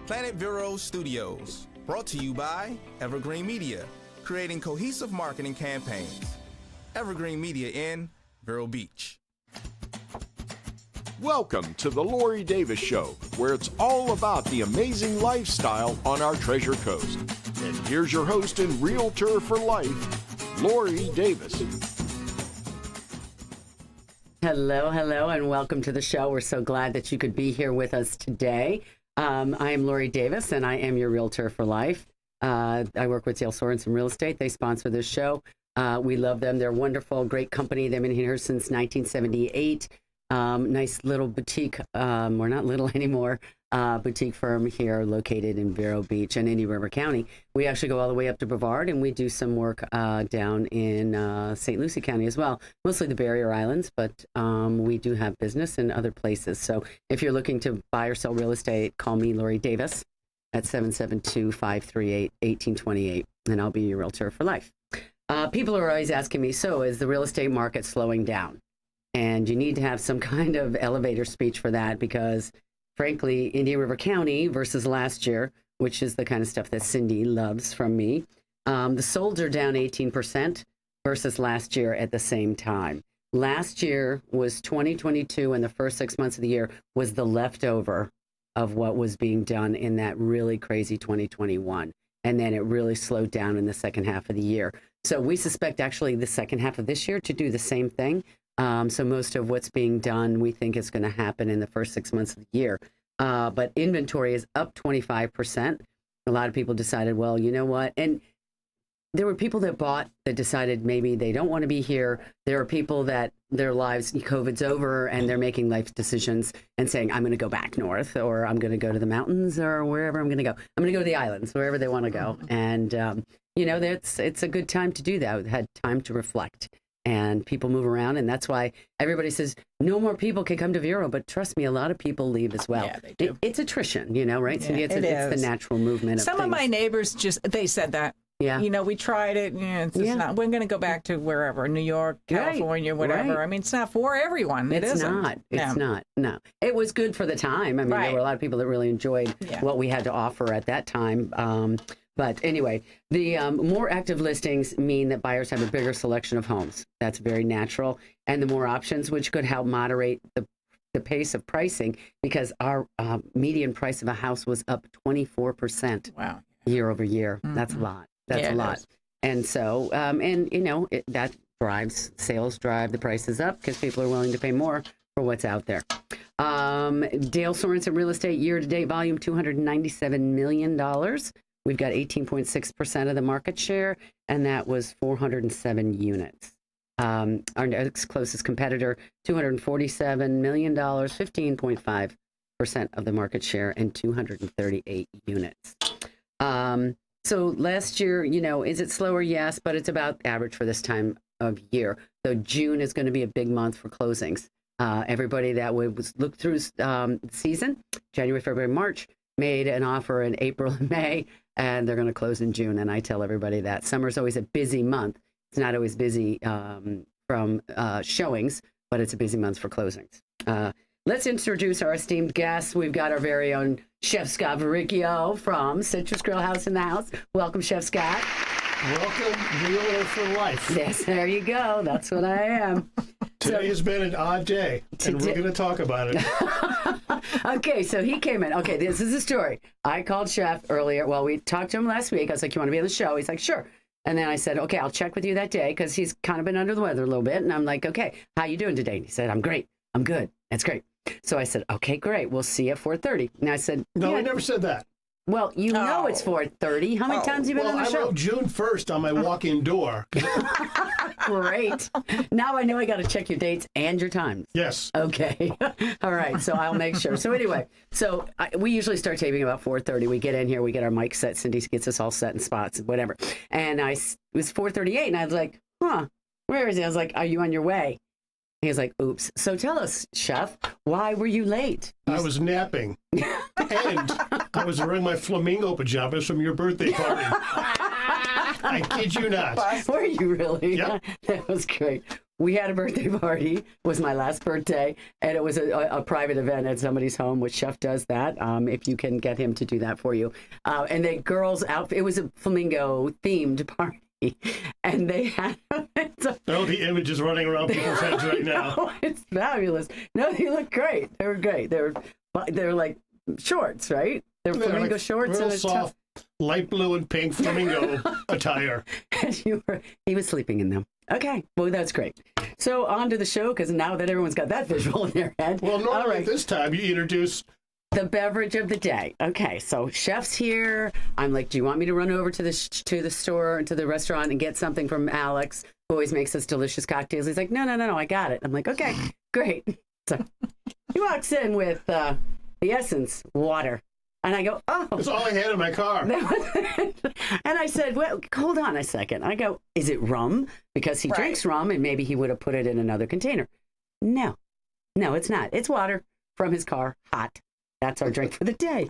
Planet Vero Studios, brought to you by Evergreen Media, creating cohesive marketing campaigns. Evergreen Media in Vero Beach. Welcome to the Lori Davis Show, where it's all about the amazing lifestyle on our Treasure Coast. And here's your host and realtor for life, Lori Davis. Hello, and welcome to the show. We're so glad that you could be here with us today. I am Lori Davis, and I am your realtor for life. I work with Dale Sorensen Real Estate. They sponsor this show. We love them. They're wonderful, great company. They've been here since 1978. Nice little boutique, or not little anymore, boutique firm here located in Vero Beach and Indian River County. We actually go all the way up to Brevard, and we do some work down in St. Lucie County as well, mostly the Barrier Islands, but we do have business in other places. So if you're looking to buy or sell real estate, call me, Lori Davis, at 772-538-1828, and I'll be your realtor for life. People are always asking me, so is the real estate market slowing down? And you need to have some kind of elevator speech for that because, frankly, Indian River County versus last year, which is the kind of stuff that Cindy loves from me, the solds are down 18% versus last year at the same time. Last year was 2022, and the first 6 months of the year was the leftover of what was being done in that really crazy 2021. And then it really slowed down in the second half of the year. So we suspect actually the second half of this year to do the same thing. So most of what's being done, we think is going to happen in the first 6 months of the year. But inventory is up 25%. A lot of people decided, well, you know what? And there were people that bought that decided maybe they don't want to be here. There are people that their lives, COVID's over, and they're making life decisions and saying, I'm going to go back north, or I'm going to go to the mountains, or wherever I'm going to go. I'm going to go to the islands, wherever they want to go. And, it's a good time to do that. We've had time to reflect. And people move around, and that's why everybody says no more people can come to Vero. But trust me, a lot of people leave as well. Yeah, they do. It's attrition, right? Yeah, So it's the natural movement of Some things. of my neighbors they said that. Yeah. We tried it. It's just not. We're going to go back to wherever, New York, California, whatever. Right. I mean, it's not for everyone. It's not. It's not. No. It was good for the time. I mean, there were a lot of people that really enjoyed what we had to offer at that time. But anyway, the more active listings mean that buyers have a bigger selection of homes. That's very natural. And the more options, which could help moderate the pace of pricing, because our median price of a house was up 24% year over year. Mm-hmm. That's a lot. That's a lot. And so, that drives sales, drive the prices up because people are willing to pay more for what's out there. Dale Sorensen Real Estate year-to-date volume, $297 million. We've got 18.6% of the market share, and that was 407 units. Our next closest competitor, $247 million, 15.5% of the market share, and 238 units. So last year, is it slower? Yes, but it's about average for this time of year. So June is going to be a big month for closings. Everybody that was look through season, January, February, March, made an offer in April and May, and they're going to close in June. And I tell everybody that summer's always a busy month. It's not always busy from showings, but it's a busy month for closings. Let's introduce our esteemed guests. We've got our very own Chef Scott Verricchio from Citrus Grillhouse in the house. Welcome, Chef Scott. Welcome, Realtor for Life. Yes, there you go. That's what I am. Today has been an odd day, and we're going to talk about it. Okay, so he came in. Okay, this is the story. I called Chef earlier. Well, we talked to him last week. I was like, you want to be on the show? He's like, sure. And then I said, okay, I'll check with you that day because he's kind of been under the weather a little bit. And I'm like, okay, how you doing today? And he said, I'm great. I'm good. That's great. So I said, okay, great. We'll see you at 4:30. And I said, no, I never said that. Well, know it's 4:30. How many times have you been on the show? I wrote June 1st on my walk-in door. Great. Now I know I got to check your dates and your times. Yes. Okay. All right. So I'll make sure. So anyway, we usually start taping about 4:30. We get in here, we get our mic set. Cindy gets us all set in spots, whatever. And it was 4:38, and I was like, where is he? I was like, are you on your way? He was like, oops. So tell us, Chef, why were you late? I was napping. And I was wearing my flamingo pajamas from your birthday party. I kid you not. Were you really? Yep. That was great. we had a birthday party. It was my last birthday, and it was a private event at somebody's home, which Chef does that, if you can get him to do that for you. And the girls' outfit, it was a flamingo-themed party. And they had the image is running around people's heads right now. No, it's fabulous. No, they look great. They were great. They're like shorts, right? They're flamingo like shorts real and soft, light blue and pink flamingo attire. And he was sleeping in them. Okay, well that's great. So on to the show, because now that everyone's got that visual in their head. Well, normally this time you introduce the beverage of the day. Okay, so Chef's here. I'm like, do you want me to run over to the store, to the restaurant, and get something from Alex, who always makes us delicious cocktails? He's like, no, I got it. I'm like, okay, great. So he walks in with the essence water, and I go, oh, that's all I had in my car. And I said, well, hold on a second. I go, is it rum? Because he drinks rum, and maybe he would have put it in another container. No, it's not. It's water from his car, hot. That's our drink for the day.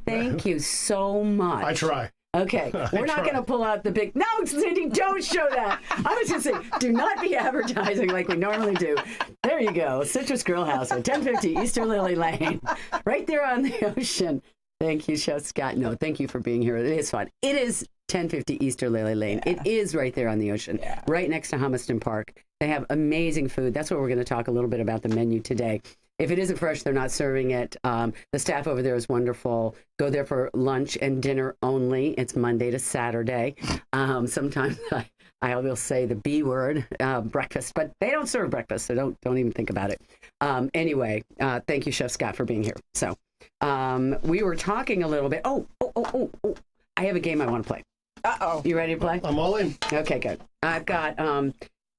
Thank you so much. I try. Okay, we're not going to pull out the big... No, Cindy, don't show that. I was just saying, do not be advertising like we normally do. There you go. Citrus Grillhouse at 1050 Easter Lily Lane. Right there on the ocean. Thank you, Chef Scott. No, thank you for being here. It is fun. It is 1050 Easter Lily Lane. Yeah. It is right there on the ocean, right next to Hummiston Park. They have amazing food. That's what we're going to talk a little bit about the menu today. If it isn't fresh, they're not serving it. The staff over there is wonderful. Go there for lunch and dinner only. It's Monday to Saturday. Sometimes I will say the B word, breakfast, but they don't serve breakfast, so don't even think about it. Anyway, thank you, Chef Scott, for being here. So we were talking a little bit. Oh, I have a game I want to play. Uh-oh. You ready to play? I'm all in. Okay, good. I've got,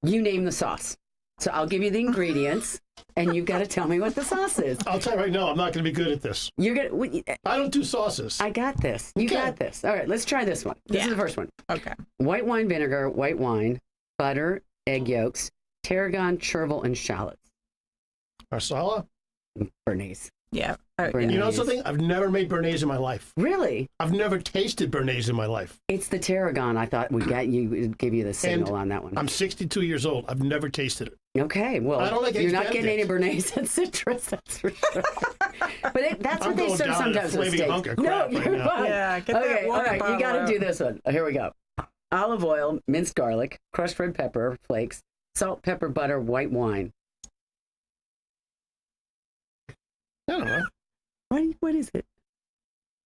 you name the sauce. So I'll give you the ingredients, and you've got to tell me what the sauce is. I'll tell you right now, I'm not going to be good at this. You're gonna. I don't do sauces. I got this. You got this. All right, let's try this one. This is the first one. Okay. White wine vinegar, white wine, butter, egg yolks, tarragon, chervil, and shallots. Marsala? Béarnaise. Yeah. Béarnaise. You know something? I've never made béarnaise in my life. Really? I've never tasted béarnaise in my life. It's the tarragon. I thought we'd give you the signal on that one. I'm 62 years old. I've never tasted it. Okay, well, I don't like you're not getting any béarnaise and citrus, that's for sure. But that's what they serve sometimes with steaks. No, you're fine. Yeah, get okay, that all right, you got to do this one. Here we go. Olive oil, minced garlic, crushed red pepper flakes, salt, pepper, butter, white wine. I don't know. What is it?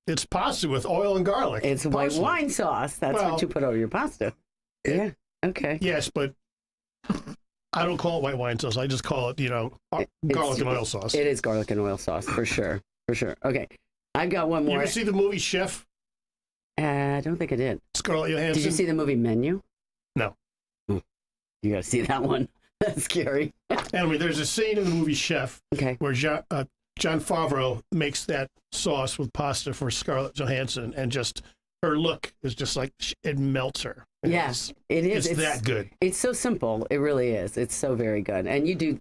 It's pasta with oil and garlic. It's white wine sauce. That's what you put over your pasta. Yeah. Okay. Yes, but I don't call it white wine sauce. I just call it, garlic and oil sauce. It is garlic and oil sauce for sure. For sure. Okay. I've got one more. You ever see the movie Chef? I don't think I did. Scarlett Johansson. Did you see the movie Menu? No. You got to see that one. That's scary. Anyway, there's a scene in the movie Chef where John Favreau makes that sauce with pasta for Scarlett Johansson, and just her look is just like it melts her. Yes, it is. It's that good. It's so simple. It really is. It's so very good. And you do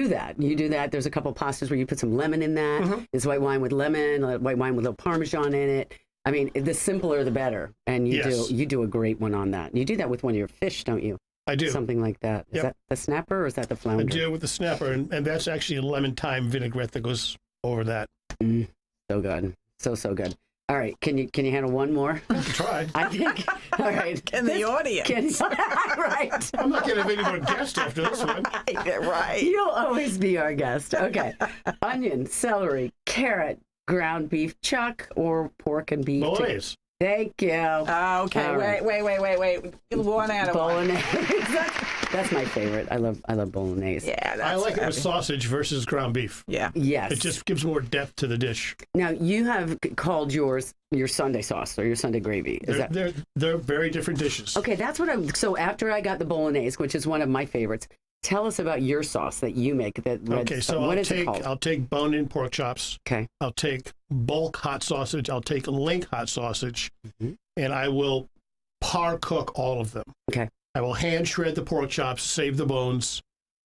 that. You do that. There's a couple pastas where you put some lemon in that. Mm-hmm. It's white wine with lemon, white wine with a little Parmesan in it. I mean, the simpler the better. And you do a great one on that. You do that with one of your fish, don't you? I do. Something like that. Is that the snapper or is that the flounder? I do with the snapper, and that's actually a lemon thyme vinaigrette that goes over that. So good. So good. All right. Can you handle one more? I can try. I think. All right. The audience. Right. I'm not going to have any more guests after this one. Right. You'll always be our guest. Okay. Onion, celery, carrot, ground beef chuck, or pork and beef. Bolognese. Thank you. Okay. Wait. One out of bolognese. That's my favorite. I love bolognese. Yeah, I like it with sausage versus ground beef. Yeah. Yes. It just gives more depth to the dish. Now, you have called yours your Sunday sauce or your Sunday gravy. They're very different dishes. Okay, that's what so after I got the bolognese, which is one of my favorites, tell us about your sauce that you make. I'll take bone-in pork chops. Okay. I'll take bulk hot sausage. I'll take link hot sausage, and I will par cook all of them. Okay. I will hand shred the pork chops, save the bones.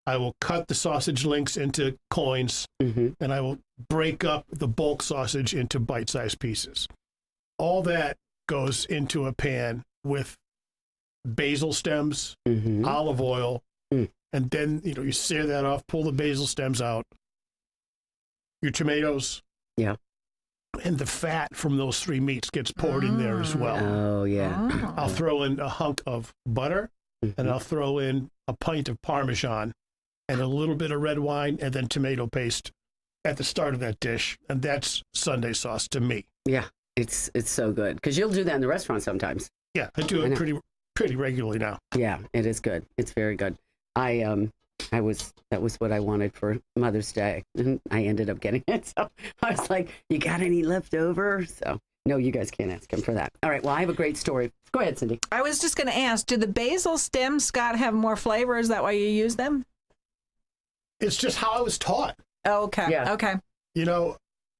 I will cut the sausage links into coins, and I will break up the bulk sausage into bite-sized pieces. All that goes into a pan with basil stems, olive oil, And then, you sear that off, pull the basil stems out, your tomatoes. Yeah. And the fat from those 3 meats gets poured in there as well. Oh, yeah. Oh. I'll throw in a hunk of butter, and I'll throw in a pint of Parmesan and a little bit of red wine and then tomato paste at the start of that dish. And that's Sunday sauce to me. Yeah, it's so good. Because you'll do that in the restaurant sometimes. Yeah, I do it pretty regularly now. Yeah, it is good. It's very good. That was what I wanted for Mother's Day, and I ended up getting it. So I was like, "You got any left over?" So no, you guys can't ask him for that. All right. Well, I have a great story. Go ahead, Cindy. I was just going to ask, do the basil stems, Scott, have more flavor? Is that why you use them? It's just how I was taught. Oh, okay. Yeah. Okay.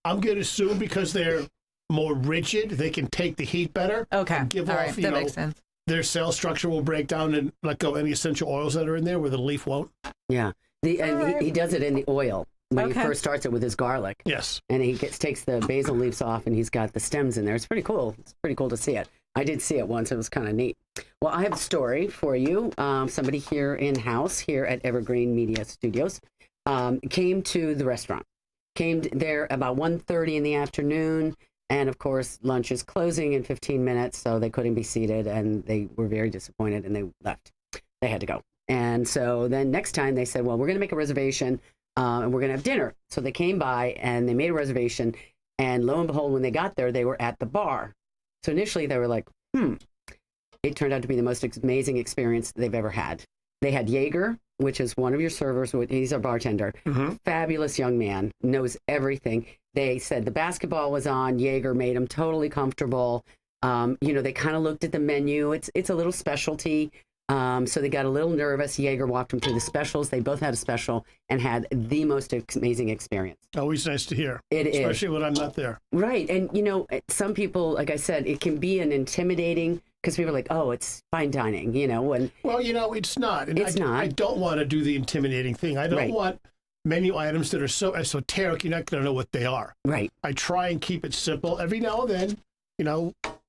I'm going to assume because they're more rigid, they can take the heat better. Okay. And give All off, right. That makes sense. Their cell structure will break down and let go any essential oils that are in there where the leaf won't. Yeah. He does it in the oil when he Okay. first starts it with his garlic. Yes. And he takes the basil leaves off, and he's got the stems in there. It's pretty cool. It's pretty cool to see it. I did see it once. It was kind of neat. Well, I have a story for you. Somebody here in-house here at Evergreen Media Studios came to the restaurant. Came there about 1:30 in the afternoon. And, of course, lunch is closing in 15 minutes, so they couldn't be seated, and they were very disappointed, and they left. They had to go. And so then next time they said, well, we're going to make a reservation, and we're going to have dinner. So they came by, and they made a reservation, and lo and behold, when they got there, they were at the bar. So initially they were like, It turned out to be the most amazing experience they've ever had. They had Jaeger, which is one of your servers. He's our bartender. Mm-hmm. Fabulous young man, knows everything. They said the basketball was on. Jaeger made him totally comfortable. They kind of looked at the menu. It's a little specialty. So they got a little nervous. Jaeger walked them through the specials. They both had a special and had the most amazing experience. Always nice to hear. It is. Especially when I'm not there. Right. And, some people, like I said, it can be an intimidating, because people are like, oh, it's fine dining, when Well, it's not. And It's not. I don't want to do the intimidating thing. I don't Right. want menu items that are so esoteric, you're not going to know what they are. right. I try and keep it simple. Every now and then,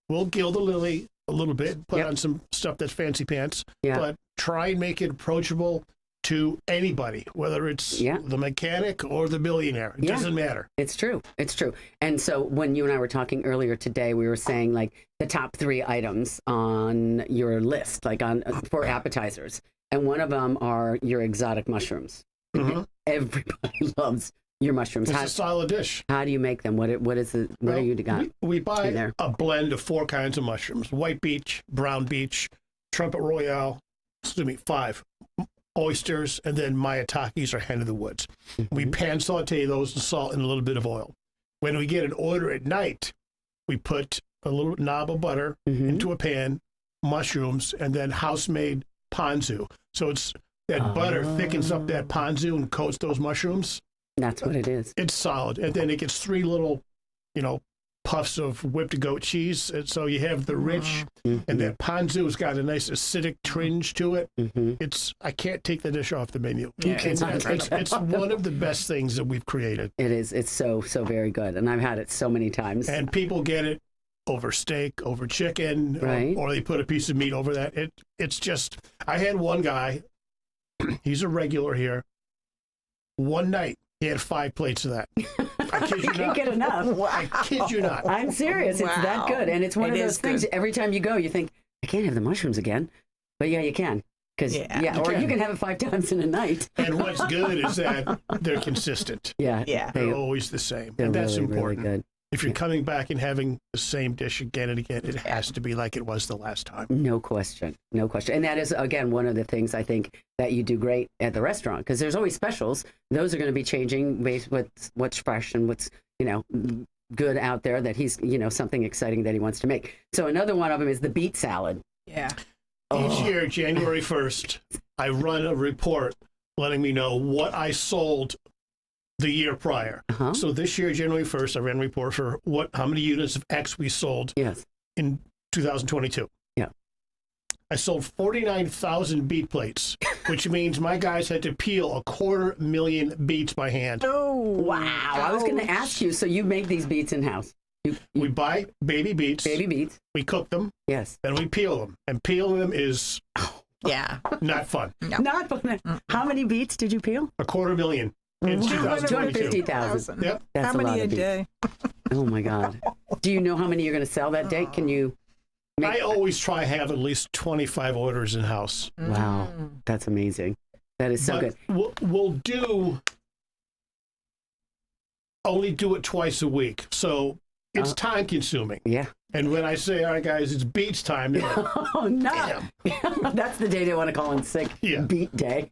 we'll gild the lily a little bit, put Yep. on some stuff that's fancy pants, Yeah. but try and make it approachable to anybody, whether it's Yeah. the mechanic or the billionaire. It Yeah. doesn't matter. It's true. It's true. And so when you and I were talking earlier today, we were saying like the top 3 items on your list, like for appetizers. And one of them are your exotic mushrooms. Mhm. Everybody loves your mushrooms. It's a solid dish. How do you make them? What are you got? We in buy there? a blend of 4 kinds of mushrooms: white beach, brown beach, trumpet royale, 5 oysters, and then mayatakis or hen of the woods. We pan saute those in salt and a little bit of oil. When we get an order at night, we put a little knob of butter into a pan, mushrooms, and then house-made ponzu. So it's that butter thickens up that ponzu and coats those mushrooms. That's what it is. It's solid. And then it gets 3 little, puffs of whipped goat cheese. And so you have the rich, and that ponzu's got a nice acidic twinge to it. I can't take the dish off the menu. Yeah, It's one of the best things that we've created. It is. It's so very good. And I've had it so many times. And people get it over steak, over chicken, Right. or they put a piece of meat over that. It's just, I had one guy, he's a regular here. One night, he had 5 plates of that. I kid you Can't not. get enough. I kid you not. I'm serious. It's that Wow. good. And it's one It of those is things, good. every time you go, you think, I can't have the mushrooms again. But yeah, you can. Because You you can. can have it 5 times in a night. And what's good is that they're consistent. Yeah. Yeah. They're always the same. They're And that's really, important. really good. If you're coming back and having the same dish again and again, it has to be like it was the last time. No question. No question. And that is, again, one of the things I think that you do great at the restaurant, because there's always specials. Those are going to be changing based with what's fresh and what's, good out there that he's, something exciting that he wants to make. So another one of them is the beet salad. Yeah. Each year, January 1st, I run a report letting me know what I sold the year prior. Uh-huh. So this year, January 1st, I ran a report for how many units of X we sold Yes. in 2022. Yeah. I sold 49,000 beet plates, which means my guys had to peel 250,000 beets by hand. Oh, Wow. I was going to ask you, so you make these beets in-house? We buy baby beets, Baby beets? we cook them, Yes. then we peel them. And peeling them is Yeah. Not fun. No. Not fun. How many beets did you peel? 250,000 in 2022. 250,000. Yep. That's How a lot many a of beets. day? Oh my God. Do you know how many you're going to sell that day? Can you I always try to have at least 25 orders in house. Wow. That's amazing. That is so good. We'll only do it twice a week. So it's time consuming. Yeah. And when I say, all right, guys, it's beets time, they're like, Oh, no. That's the day they want to call in sick. Yeah. Beet day.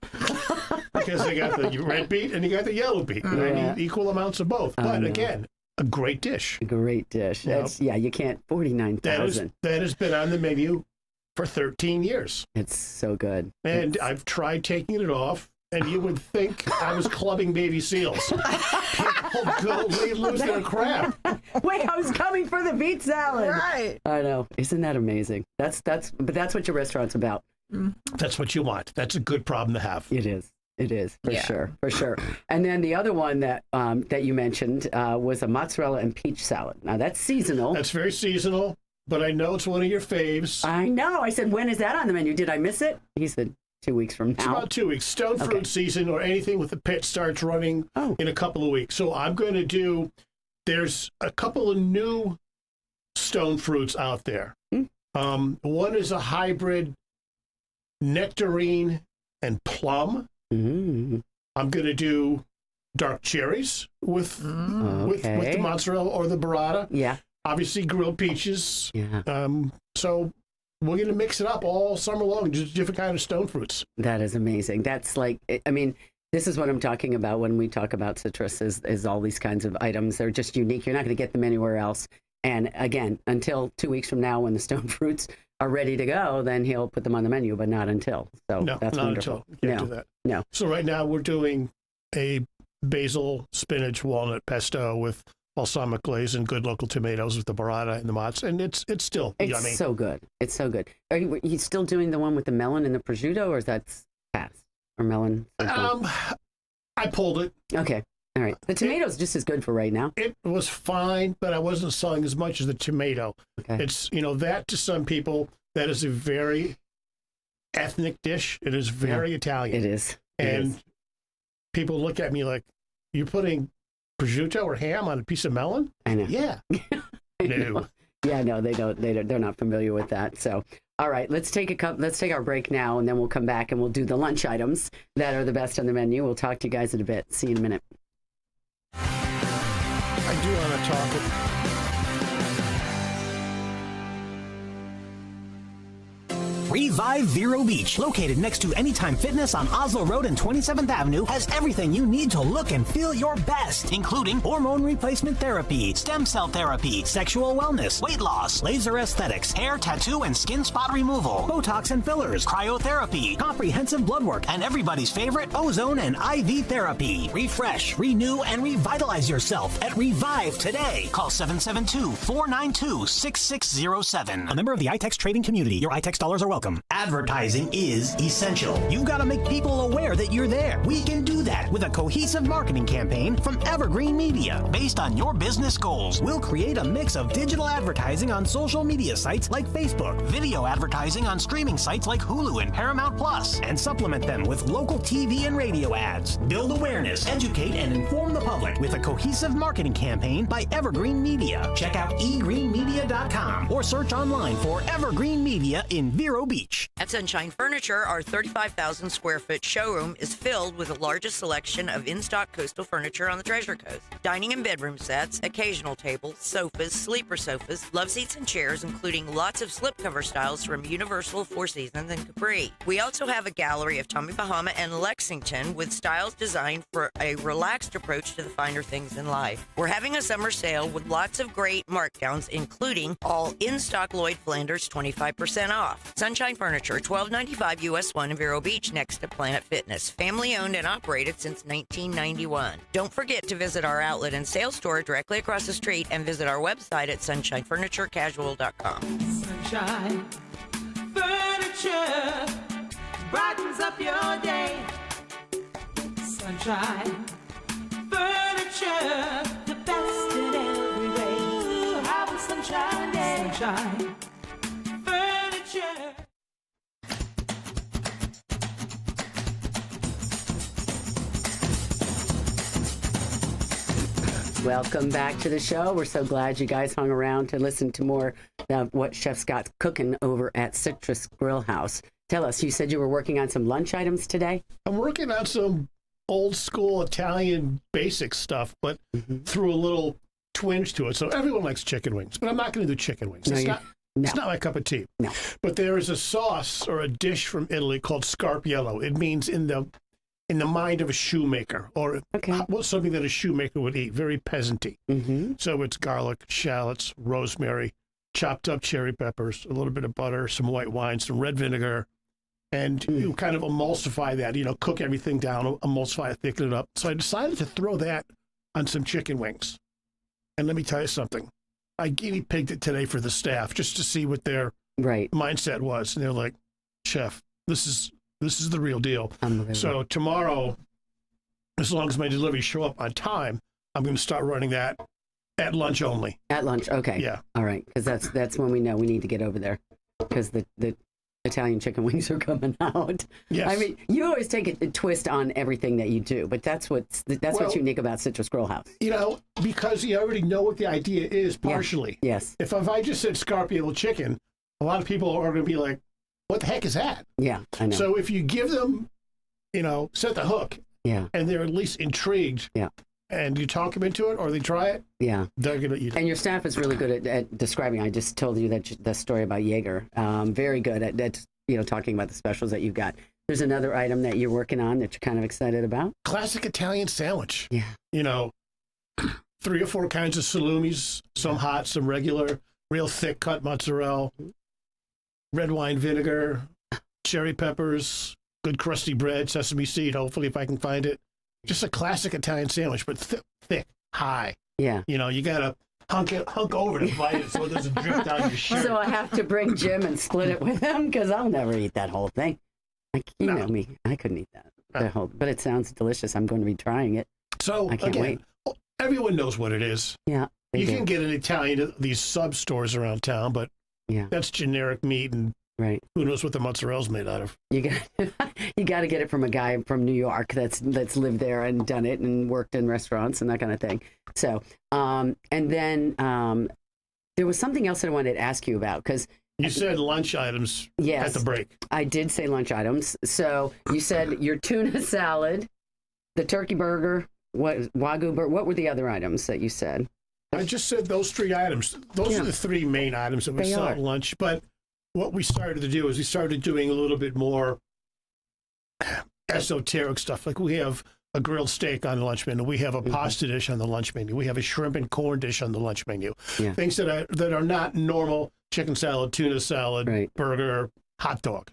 because they got the red beet and you got the yellow beet. And I Yeah. need equal amounts of both. But again, a great dish. Great dish. Yep. It's, yeah, you can't. 49,000. That has been on the menu for 13 years. It's so good. And I've tried taking it off. And you would think I was clubbing baby seals. People go lose their crap. Wait, I was coming for the beet salad. Right. I know. Isn't that amazing? But that's what your restaurant's about. That's what you want. That's a good problem to have. It is. It is for Yeah. sure, for sure. And then the other one that that you mentioned was a mozzarella and peach salad. Now that's seasonal. That's very seasonal, but I know it's one of your faves. I know. I said, when is that on the menu? Did I miss it? He said 2 weeks from It's now. about 2 weeks. Stone fruit season or anything with the pit starts running in a couple of weeks. So I'm going to do, there's a couple of new stone fruits out there. One is a hybrid nectarine and plum. Mm. I'm going to do dark cherries with the mozzarella or the burrata. Yeah. Obviously grilled peaches. Yeah. So we're going to mix it up all summer long, just different kind of stone fruits. That is amazing. That's like, I mean, this is what I'm talking about when we talk about citrus is all these kinds of items. They're just unique. You're not going to get them anywhere else. And again, until 2 weeks from now when the stone fruits are ready to go, then he'll put them on the menu, but not until. So No, that's not wonderful. until. Can't do that. No. So right now we're doing a basil, spinach, walnut pesto with balsamic glaze and good local tomatoes with the burrata and the mozz, and it's still It's yummy. so good. It's so good. Are you still doing the one with the melon and the prosciutto, or is that past? Or melon? I pulled it. Okay. All right. The tomato's just as good for right now. It was fine, but I wasn't selling as much as the tomato. Okay. It's, that to some people, that is a very ethnic dish. It is very Italian. It is. And people look at me like, you're putting prosciutto or ham on a piece of melon? I know. Yeah. I No. know. Yeah, no, they don't. They're not familiar with that. So, all right, let's take our break now, and then we'll come back and we'll do the lunch items that are the best on the menu. We'll talk to you guys in a bit. See you in a minute. I do want to talk. Revive Vero Beach, located next to Anytime Fitness on Oslo Road and 27th Avenue, has everything you need to look and feel your best, including hormone replacement therapy, stem cell therapy, sexual wellness, weight loss, laser aesthetics, hair, tattoo, and skin spot removal, Botox and fillers, cryotherapy, comprehensive blood work, and everybody's favorite ozone and IV therapy. Refresh, renew, and revitalize yourself at Revive today. Call 772-492-6607. A member of the iTex trading community. Your iTex dollars are welcome. Advertising is essential. You've got to make people aware that you're there. We can do that with a cohesive marketing campaign from Evergreen Media. Based on your business goals, we'll create a mix of digital advertising on social media sites like Facebook, video advertising on streaming sites like Hulu and Paramount Plus, and supplement them with local TV and radio ads. Build awareness, educate, and inform the public with a cohesive marketing campaign by Evergreen Media. Check out egreenmedia.com or search online for Evergreen Media in Vero Beach. At Sunshine Furniture, our 35,000 square foot showroom is filled with the largest selection of in-stock coastal furniture on the Treasure Coast. Dining and bedroom sets, occasional tables, sofas, sleeper sofas, love seats and chairs, including lots of slipcover styles from Universal, Four Seasons, and Capri. We also have a gallery of Tommy Bahama and Lexington with styles designed for a relaxed approach to the finer things in life. We're having a summer sale with lots of great markdowns, including all in-stock Lloyd Flanders 25% off. Sunshine Furniture, 1295 US 1 in Vero Beach, next to Planet Fitness. Family owned and operated since 1991. Don't forget to visit our outlet and sales store directly across the street and visit our website at sunshinefurniturecasual.com. Sunshine Furniture brightens up your day. Sunshine Furniture, the best in every way. Have a sunshine day. Sunshine Furniture. Welcome back to the show. We're so glad you guys hung around to listen to more of what Chef Scott's cooking over at Citrus Grillhouse. Tell us, you said you were working on some lunch items today? I'm working on some old school Italian basic stuff, but threw a little twinge to it. So everyone likes chicken wings, but I'm not going to do chicken wings. It's not my cup of tea. No. But there is a sauce or a dish from Italy called scarpiello. It means in the mind of a shoemaker, or something that a shoemaker would eat, very peasanty. So it's garlic, shallots, rosemary, chopped up cherry peppers, a little bit of butter, some white wine, some red vinegar, and you kind of emulsify that, cook everything down, emulsify it, thicken it up. So I decided to throw that on some chicken wings. And let me tell you something. I guinea pigged it today for the staff just to see what their mindset was. And they're like, Chef, this is the real deal. So tomorrow, as long as my deliveries show up on time, I'm going to start running that at lunch only. At lunch, okay. Yeah. All right, because that's when we know we need to get over there, because the Italian chicken wings are coming out. Yes. I mean, you always take a twist on everything that you do, but that's what's unique about Citrus Grillhouse. Because you already know what the idea is partially. Yeah. Yes. If I just said scarpiello chicken, a lot of people are going to be like, what the heck is that? Yeah, I know. So if you give them, set the hook, and they're at least intrigued, and you talk them into it or they try it, they're going to eat it. And your staff is really good at describing. I just told you the story about Jaeger. Very good at talking about the specials that you've got. There's another item that you're working on that you're kind of excited about. Classic Italian sandwich. Yeah. 3 or 4 kinds of salumis, some hot, some regular, real thick cut mozzarella, red wine vinegar, cherry peppers, good crusty bread, sesame seed, hopefully if I can find it. Just a classic Italian sandwich, but thick, high. Yeah. You got to hunk over to bite it so it doesn't drip down your shirt. So I have to bring Jim and split it with him because I'll never eat that whole thing. You know me. I couldn't eat that. But it sounds delicious. I'm going to be trying it. So, I can't wait. Everyone knows what it is. Yeah. You can get an Italian at these sub stores around town, but that's generic meat, and who knows what the mozzarella's made out of. You got to get it from a guy from New York that's lived there and done it and worked in restaurants and that kind of thing. So, and then there was something else that I wanted to ask you about, because you said lunch items at the break. I did say lunch items. So you said your tuna salad, the turkey burger, Wagyu burger. What were the other items that you said? I just said those 3 items. Those are the 3 main items that we sell at lunch. But what we started to do is we started doing a little bit more esoteric stuff. Like we have a grilled steak on the lunch menu. We have a pasta dish on the lunch menu. We have a shrimp and corn dish on the lunch menu. Yeah. Things that are not normal: chicken salad, tuna salad, burger, hot dog.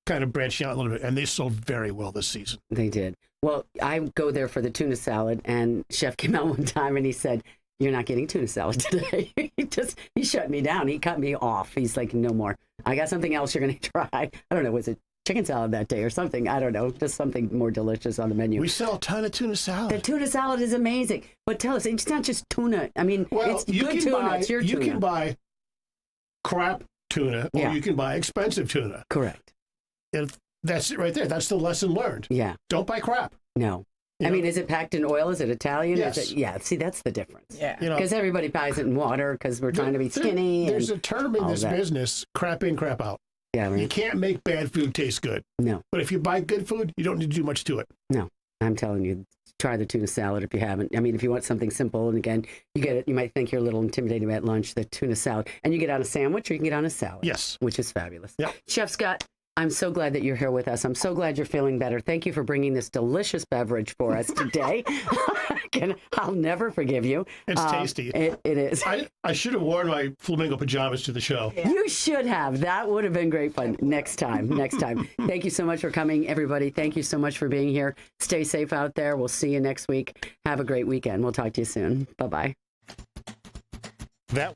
Kind of branching out a little bit. And they sold very well this season. They did. Well, I go there for the tuna salad, and Chef came out one time and he said, "You're not getting tuna salad today." He shut me down. He cut me off. He's like, "No more. I got something else you're going to try." I don't know. Was it chicken salad that day or something? I don't know. Just something more delicious on the menu. We sell a ton of tuna salad. The tuna salad is amazing. But tell us, it's not just tuna. I mean, it's good tuna. It's your tuna. You can buy crap tuna, or you can buy expensive tuna. Correct. And that's it right there. That's the lesson learned. Yeah. Don't buy crap. No. I mean, is it packed in oil? Is it Italian? Yes. Is it, see, that's the difference. Yeah. Because everybody buys it in water because we're trying to be skinny. There's a term in this business: crap in, crap out. Yeah, right. You can't make bad food taste good. No. But if you buy good food, you don't need to do much to it. No. I'm telling you, try the tuna salad if you haven't. I mean, if you want something simple, and again, you get it. You might think you're a little intimidated at lunch, the tuna salad. And you get on a sandwich or you can get on a salad. Yes. Which is fabulous. Yep. Chef Scott, I'm so glad that you're here with us. I'm so glad you're feeling better. Thank you for bringing this delicious beverage for us today. I'll never forgive you. It's tasty. It is. I should have worn my flamingo pajamas to the show. Yeah. You should have. That would have been great fun. Next time. Thank you so much for coming, everybody. Thank you so much for being here. Stay safe out there. We'll see you next week. Have a great weekend. We'll talk to you soon. Bye-bye. That